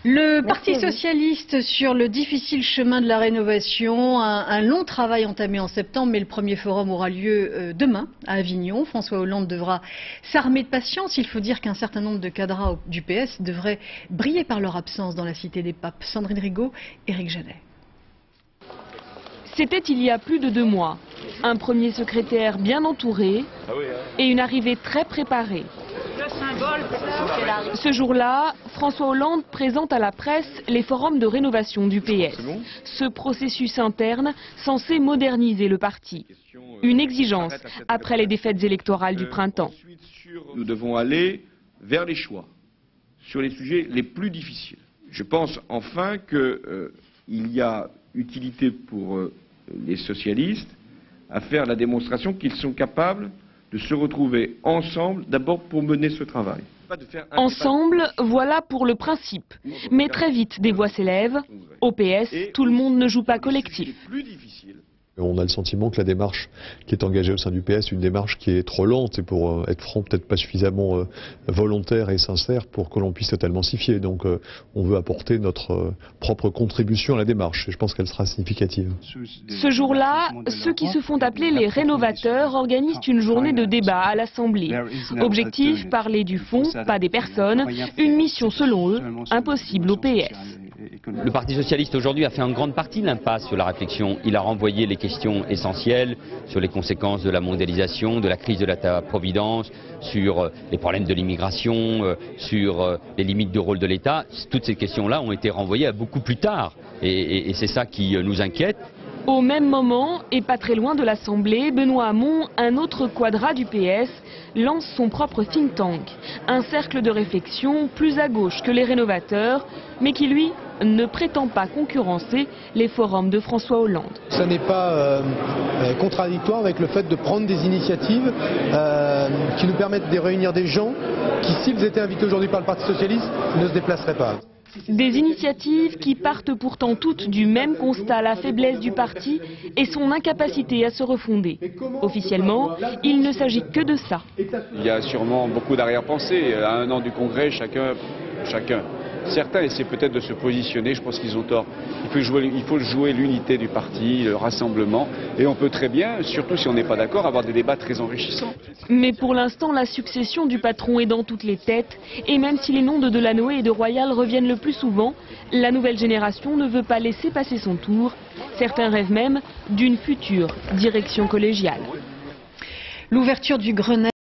Le Parti socialiste sur le difficile chemin de la rénovation, un long travail entamé en septembre, mais le premier forum aura lieu demain à Avignon. François Hollande devra s'armer de patience. Il faut dire qu'un certain nombre de cadres du PS devraient briller par leur absence dans la Cité des Papes. Sandrine Rigaud, Éric Janet. C'était il y a plus de 2 mois. Un premier secrétaire bien entouré et une arrivée très préparée. Ce jour-là, François Hollande présente à la presse les forums de rénovation du PS. Ce processus interne censé moderniser le parti. Une exigence après les défaites électorales du printemps. Nous devons aller vers les choix sur les sujets les plus difficiles. Je pense enfin qu'il y a utilité pour les socialistes à faire la démonstration qu'ils sont capables de se retrouver ensemble, d'abord pour mener ce travail. Ensemble, voilà pour le principe. Mais très vite, des voix s'élèvent. Au PS, tout le monde ne joue pas collectif. On a le sentiment que la démarche qui est engagée au sein du PS est une démarche qui est trop lente et pour être franc, peut-être pas suffisamment volontaire et sincère pour que l'on puisse totalement s'y fier. Donc on veut apporter notre propre contribution à la démarche et je pense qu'elle sera significative. Ce jour-là, ceux qui se font appeler les rénovateurs organisent une journée de débat à l'Assemblée. Objectif, parler du fond, pas des personnes. Une mission selon eux, impossible au PS. Le Parti socialiste aujourd'hui a fait en grande partie l'impasse sur la réflexion. Il a renvoyé les questions essentielles sur les conséquences de la mondialisation, de la crise de l'État-providence, sur les problèmes de l'immigration, sur les limites du rôle de l'État. Toutes ces questions-là ont été renvoyées à beaucoup plus tard et c'est ça qui nous inquiète. Au même moment, et pas très loin de l'Assemblée, Benoît Hamon, un autre quadra du PS, lance son propre think tank. Un cercle de réflexion plus à gauche que les rénovateurs, mais qui lui ne prétend pas concurrencer les forums de François Hollande. Ça n'est pas contradictoire avec le fait de prendre des initiatives qui nous permettent de réunir des gens qui, s'ils étaient invités aujourd'hui par le Parti socialiste, ne se déplaceraient pas. Des initiatives qui partent pourtant toutes du même constat, la faiblesse du parti et son incapacité à se refonder. Officiellement, il ne s'agit que de ça. Il y a sûrement beaucoup d'arrière-pensées. À 1 an du Congrès, certains essaient peut-être de se positionner, je pense qu'ils ont tort. Il faut jouer l'unité du parti, le rassemblement, et on peut très bien, surtout si on n'est pas d'accord, avoir des débats très enrichissants. Mais pour l'instant, la succession du patron est dans toutes les têtes, et même si les noms de Delanoë et de Royal reviennent le plus souvent, la nouvelle génération ne veut pas laisser passer son tour. Certains rêvent même d'une future direction collégiale. L'ouverture du Grenelle